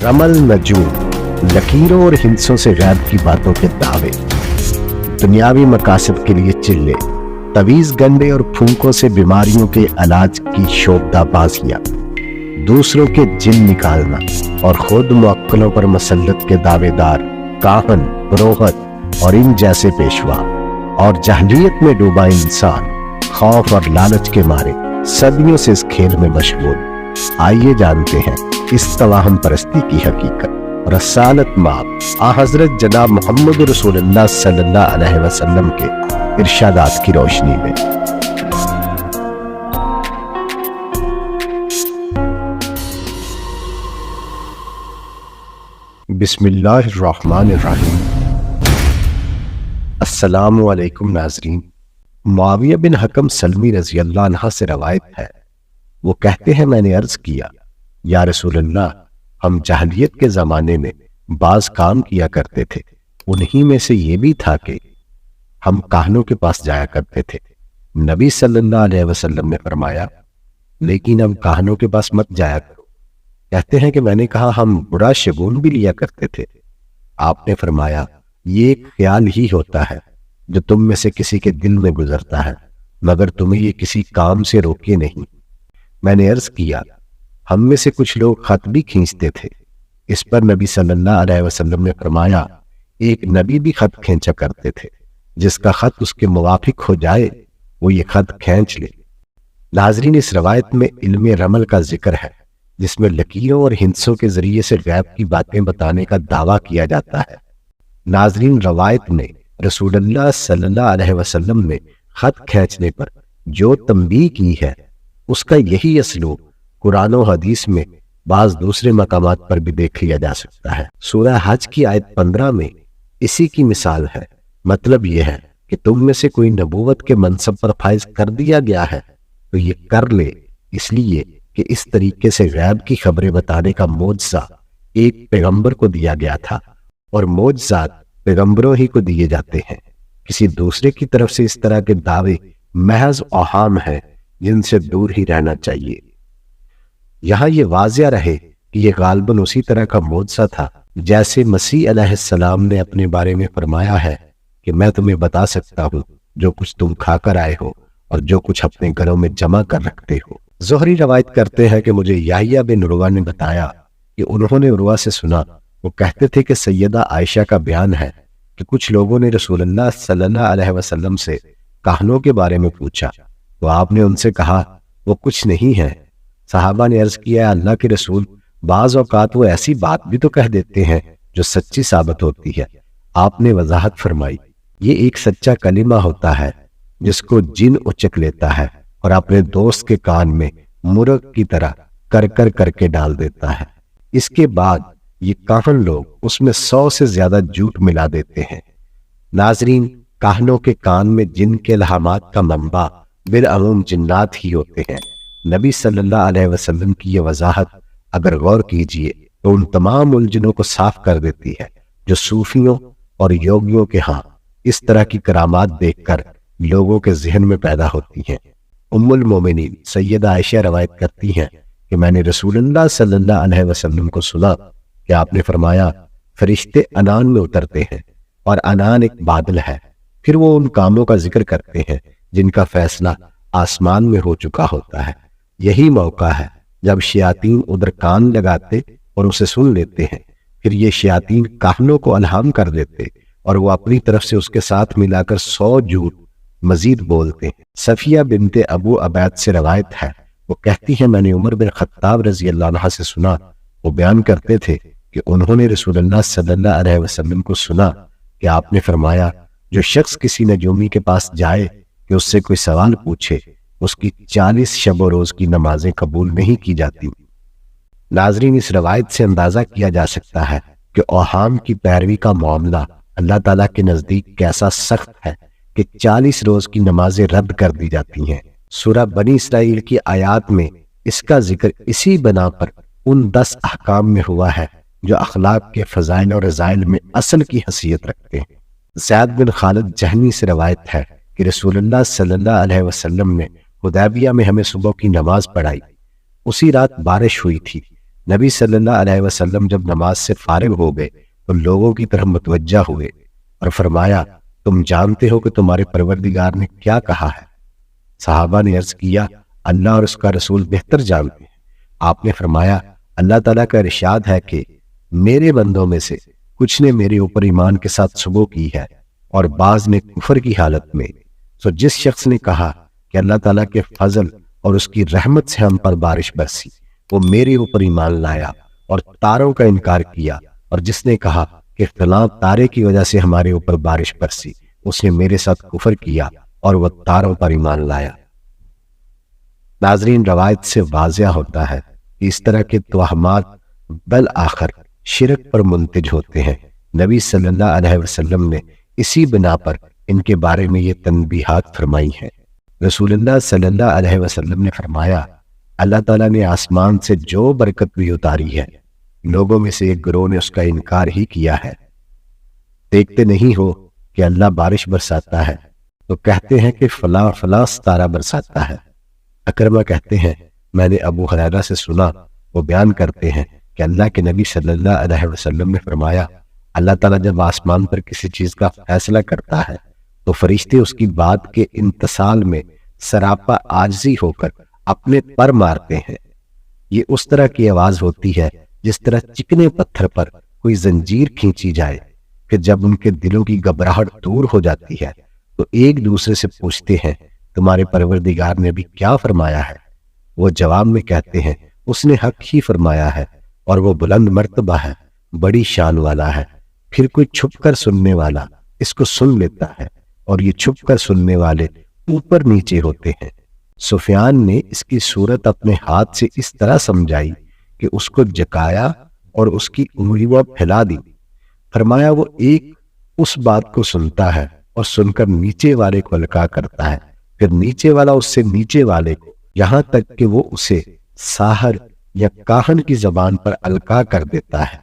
रमल नजूम, लकीरों और हिंसों से गैब की बातों के दावे, दुनियावी मकासद के लिए चिल्ले, तवीज़ गंडे और फूंकों से बीमारियों के इलाज की शोबदाबाजियां, दूसरों के जिन निकालना और खुद मुअक्कलों पर मसल्लत के दावेदार, काहन, पुरोहत और इन जैसे पेशवा और जहलियत में डूबा इंसान खौफ और लालच के मारे सदियों से इस खेल में मशगूल। आइए जानते हैं इस तवाहम परस्ती की हकीकत और रसालत माप हज़रत जनाब मोहम्मद रसूलुल्लाह सल्लल्लाहु अलैहि वसल्लम के इरशादात की रोशनी में। बिस्मिल्लाहिर्रहमानिर्रहीम। अस्सलामु अलैकुम नाज़रीन। मुआविया बिन हकम सलमी रज़ी अल्लाह अन्हा से रवायत है, वो कहते हैं मैंने अर्ज किया, या रसूलल्लाह, हम जहलियत के ज़माने में बाज काम किया करते थे, उन्हीं में से ये भी था कि हम काहनों के पास जाया करते थे। नबी सल्लल्लाहु अलैहि वसल्लम ने फरमाया, लेकिन अब काहनों के पास मत जाया करो। कहते हैं कि मैंने कहा, हम बुरा शगुन भी लिया करते थे। आपने फरमाया, ये एक ख्याल ही होता है जो तुम में से किसी के दिल में गुजरता है, मगर तुम्हें ये किसी काम से रोके नहीं। मैंने अर्ज किया, हम में से कुछ लोग खत भी खींचते थे। इस पर नबी सल्लल्लाहु अलैहि वसल्लम ने फरमाया, एक नबी भी खत खींचा करते थे, जिसका खत उसके मुवाफिक हो जाए वो ये खत खींच ले। नाजरीन, इस रवायत में इल्म रमल का जिक्र है, जिसमें लकीरों और हिंसों के जरिए से गैब की बातें बताने का दावा किया जाता है। नाजरीन, रवायत में रसूलुल्लाह सल्लल्लाहु अलैहि वसल्लम ने खत खींचने पर जो तंबीह की है, उसका यही असलूब कुरान और हदीस में बाज दूसरे मकामात पर भी देख लिया जा सकता है। सूरह हज की आयत 15 में इसी की मिसाल है। मतलब यह है कि तुम में से कोई नबूवत के मनसब पर फाइज कर दिया गया है तो ये कर ले, इसलिए कि इस तरीके से गैब की खबरें बताने का मोजज़ा एक पैगंबर को दिया गया था, और मोजज़ात पैगंबरों ही को दिए जाते हैं। किसी दूसरे की तरफ से इस तरह के दावे महज औहाम है, जिनसे दूर ही रहना चाहिए। यहां ये वाज़िया रहे कि ये गालबन उसी तरह का मोजज़ा था जैसे मसीह अलैहिस्सलाम ने अपने बारे में फरमाया है कि मैं तुम्हें बता सकता हूं जो कुछ तुम खाकर आए हो और जो कुछ अपने घरों में जमा कर रखते हो। ज़ुहरी रवायत करते हैं कि मुझे याहिया बिन उरवा ने बताया कि उन्होंने उरवा से सुना, वो कहते थे कि सैयदा आयशा का बयान है कि कुछ लोगों ने रसूलुल्लाह सल्लल्लाहु अलैहि वसल्लम से काहनों के बारे में पूछा, तो आपने उनसे कहा वो कुछ नहीं है। सहाबा ने अर्ज किया, अल्लाह के रसूल, बाज औकात वो ऐसी बात भी तो कह देते हैं जो सच्ची साबित होती है। आपने वजाहत फरमाई, ये एक सच्चा कलिमा होता है जिसको जिन उचक लेता है और अपने दोस्त के कान में मुर्ग की तरह कर करके डाल देता है। इसके बाद ये काहन लोग उसमें 100 से ज्यादा झूठ मिला देते हैं। नाजरीन, काहनों के कान में जिन के इल्हामात का मंबा बिलअमूम जिन्नात ही होते हैं। नबी सल्लल्लाहु अलैहि वसल्लम की यह वजाहत अगर गौर कीजिए तो उन तमाम उलझनों को साफ कर देती है जो सूफियों और योगियों के यहाँ इस तरह की करामात देखकर लोगों के जहन में पैदा होती हैं। उम्मुल मोमिनीन सैयदा आयशा रवायत करती हैं कि मैंने रसूलुल्लाह सल्लल्लाहु अलैहि वसल्लम को सुना कि आपने फरमाया, फरिश्ते अनान में उतरते हैं और अनान एक बादल है, फिर वो उन कामों का जिक्र करते हैं जिनका फैसला आसमान में हो चुका होता है। यही मौका है जब शयातीन उधर कान लगाते और उसे सुन लेते हैं, फिर ये शयातीन काहनों को अलहाम कर देते और वो अपनी तरफ से उसके साथ मिलाकर 100 झूठ मजीद बोलते हैं। सफिया बिनते अबू अबैद से रवायत है, वो कहती है मैंने उमर बिन खत्ताब रजी अल्लाह अन्हा से सुना, वो बयान करते थे कि उन्होंने रसूलुल्लाह सल्लल्लाहु अलैहि वसल्लम को सुना कि आपने फरमाया, जो शख्स किसी नजूमी के पास जाए कि उससे कोई सवाल पूछे, उसकी 40 शब रोज की नमाजें कबूल नहीं की जाती। नाजरीन, इस रवायत से अंदाजा किया जा सकता है कि औहाम की पैरवी का मामला अल्लाह ताला के नजदीक कैसा सख्त है कि 40 रोज की नमाजें रद्द कर दी जाती हैं। सूरह बनी इसराइल की आयात में इसका जिक्र इसी बना पर उन 10 अहकाम में हुआ है जो अखलाक के फजाइल और रज़ाइल में असल की हैसियत रखते हैं। ज़ैद बिन खालिद जहनी से रवायत है कि रसूलुल्लाह सल्लल्लाहु अलैहि वसल्लम ने हुदैबिया में हमें सुबह की नमाज पढ़ाई। उसी रात बारिश हुई थी। نبی صلی اللہ علیہ وسلم جب نماز سے فارغ ہو گئے تو لوگوں کی طرف متوجہ ہوئے اور فرمایا تم جانتے ہو کہ تمہارے پروردگار نے کیا کہا ہے؟ صحابہ نے عرض کیا اللہ اور اس کا رسول بہتر جانتے ہیں۔ آپ نے فرمایا اللہ تعالیٰ کا ارشاد ہے کہ میرے بندوں میں سے کچھ نے میرے اوپر ایمان کے ساتھ صبح کی ہے اور بعض نے کفر کی حالت میں۔ سو جس شخص نے کہا کہ اللہ تعالیٰ کے فضل اور اس کی رحمت سے ہم پر بارش برسی وہ میرے اوپر ایمان لایا اور تاروں کا انکار کیا، اور جس نے کہا کہ فلاں تارے کی وجہ سے ہمارے اوپر بارش برسی اس نے میرے ساتھ کفر کیا اور وہ تاروں پر ایمان لایا۔ ناظرین، روایت سے واضح ہوتا ہے کہ اس طرح کے توہمات بالآخر شرک پر منتج ہوتے ہیں۔ نبی صلی اللہ علیہ وسلم نے اسی بنا پر ان کے بارے میں یہ تنبیہات فرمائی ہیں۔ رسول اللہ صلی اللہ علیہ وسلم نے فرمایا اللہ تعالیٰ نے آسمان سے جو برکت بھی اتاری ہے لوگوں میں سے ایک گروہ نے اس کا انکار ہی کیا ہے۔ دیکھتے نہیں ہو کہ اللہ بارش برساتا ہے تو کہتے ہیں کہ فلاں فلاں ستارہ برساتا ہے۔ اکرمہ کہتے ہیں میں نے ابو ہریرہ سے سنا، وہ بیان کرتے ہیں کہ اللہ کے نبی صلی اللہ علیہ وسلم نے فرمایا اللہ تعالیٰ جب آسمان پر کسی چیز کا فیصلہ کرتا ہے تو فرشتے اس کی بات کے امتثال میں سراپا عاجزی ہو کر اپنے پر مارتے ہیں۔ یہ اس طرح کی آواز ہوتی ہے جس طرح چکنے پتھر پر کوئی زنجیر کھینچی جائے۔ پھر جب ان کے دلوں کی گھبراہٹ دور ہو جاتی ہے تو ایک دوسرے سے پوچھتے ہیں تمہارے پروردگار نے بھی کیا فرمایا ہے؟ وہ جواب میں کہتے ہیں اس نے حق ہی فرمایا ہے اور وہ بلند مرتبہ ہے، بڑی شان والا ہے۔ پھر کوئی چھپ کر سننے والا اس کو سن لیتا ہے اور یہ چھپ کر سننے والے اوپر نیچے ہوتے ہیں۔ سفیان نے اس کی صورت اپنے ہاتھ سے اس طرح سمجھائی کہ اس کو جکایا اور اس کی انگلیاں پھیلا دی۔ فرمایا وہ ایک اس بات کو سنتا ہے اور سن کر نیچے والے کو القاء کرتا ہے، پھر نیچے والا اس سے نیچے والے کو، یہاں تک کہ وہ اسے ساحر یا کاہن کی زبان پر القاء کر دیتا ہے۔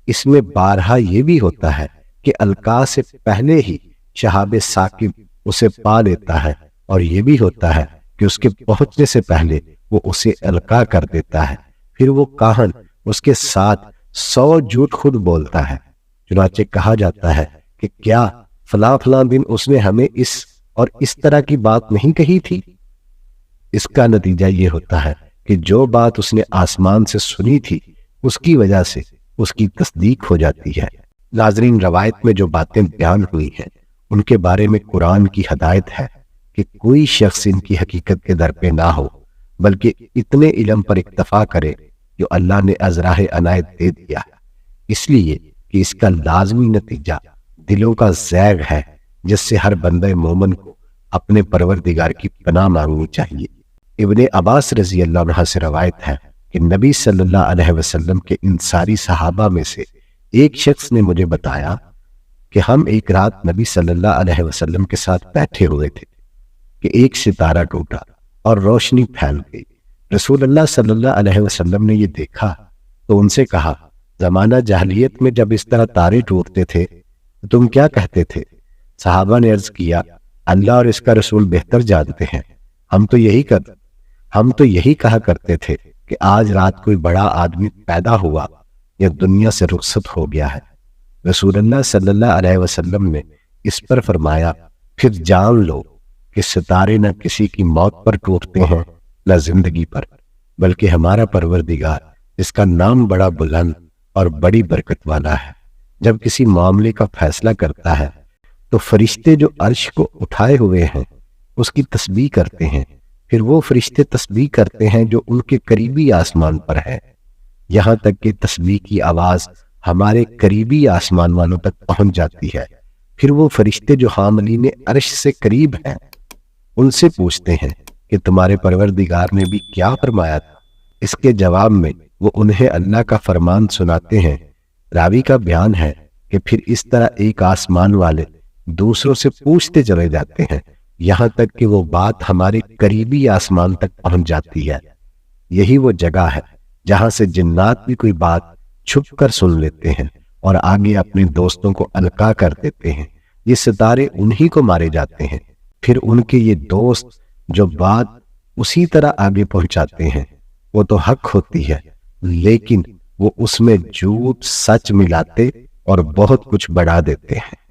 اس میں بارہا یہ بھی ہوتا ہے کہ القاء سے پہلے ہی شہاب ثاقب اسے پا لیتا ہے، اور یہ بھی ہوتا ہے کہ اس کے پہنچنے سے پہلے وہ اسے القاء کر دیتا ہے۔ پھر وہ کاہن اس کے ساتھ 100 جھوٹ خود بولتا ہے۔ چنانچہ کہا جاتا ہے کہ کیا فلاں فلاں دن اس نے ہمیں اس طرح کی بات نہیں کہی تھی؟ اس کا نتیجہ یہ ہوتا ہے کہ جو بات اس نے آسمان سے سنی تھی اس کی وجہ سے اس کی تصدیق ہو جاتی ہے۔ ناظرین، روایت میں جو باتیں بیان ہوئی ہیں ان کے بارے میں قرآن کی ہدایت ہے کہ کوئی شخص ان کی حقیقت کے در پہ نہ ہو، بلکہ اتنے علم پر اکتفا کرے جو اللہ نے از راہ عنایت دے دیا ہے، اس لیے کہ اس کا لازمی نتیجہ دلوں کا زیغ ہے، جس سے ہر بندہ مومن کو اپنے پروردگار کی پناہ مانگنی چاہیے۔ ابن عباس رضی اللہ عنہ سے روایت ہے کہ نبی صلی اللہ علیہ وسلم کے انصاری صحابہ میں سے ایک شخص نے مجھے بتایا کہ ہم ایک رات نبی صلی اللہ علیہ وسلم کے ساتھ بیٹھے ہوئے تھے کہ ایک ستارہ ٹوٹا اور روشنی پھیل گئی۔ رسول اللہ صلی اللہ علیہ وسلم نے یہ دیکھا تو ان سے کہا زمانہ جاہلیت میں جب اس طرح تارے ٹوٹتے تھے تو تم کیا کہتے تھے؟ صحابہ نے عرض کیا اللہ اور اس کا رسول بہتر جانتے ہیں، ہم تو یہی کہا کرتے تھے کہ آج رات کوئی بڑا آدمی پیدا ہوا یا دنیا سے رخصت ہو گیا ہے۔ رسول اللہ صلی اللہ علیہ وسلم نے اس پر فرمایا پھر جان لو کہ ستارے نہ کسی کی موت پر ٹوٹتے ہیں نہ زندگی پر، بلکہ ہمارا پروردگار جس کا نام بڑا بلند اور بڑی برکت والا ہے جب کسی معاملے کا فیصلہ کرتا ہے تو فرشتے جو عرش کو اٹھائے ہوئے ہیں اس کی تسبیح کرتے ہیں، پھر وہ فرشتے تسبیح کرتے ہیں جو ان کے قریبی آسمان پر ہے، یہاں تک کہ تسبیح کی آواز ہمارے قریبی آسمان والوں تک پہنچ جاتی ہے۔ پھر وہ فرشتے جو حاملین عرش سے قریب ہیں ان سے پوچھتے ہیں کہ تمہارے پروردگار نے بھی کیا فرمایا تھا؟ اس کے جواب میں وہ انہیں اللہ کا فرمان سناتے ہیں۔ راوی کا بیان ہے کہ پھر اس طرح ایک آسمان والے دوسروں سے پوچھتے چلے جاتے ہیں یہاں تک کہ وہ بات ہمارے قریبی آسمان تک پہنچ جاتی ہے۔ یہی وہ جگہ ہے جہاں سے جنات بھی کوئی بات چھپ کر سن لیتے ہیں اور آگے اپنے دوستوں کو القاء کر دیتے ہیں۔ یہ ستارے انہی کو مارے جاتے ہیں، پھر ان کے یہ دوست جو بات اسی طرح آگے پہنچاتے ہیں وہ تو حق ہوتی ہے، لیکن وہ اس میں جھوٹ سچ ملاتے اور بہت کچھ بڑھا دیتے ہیں۔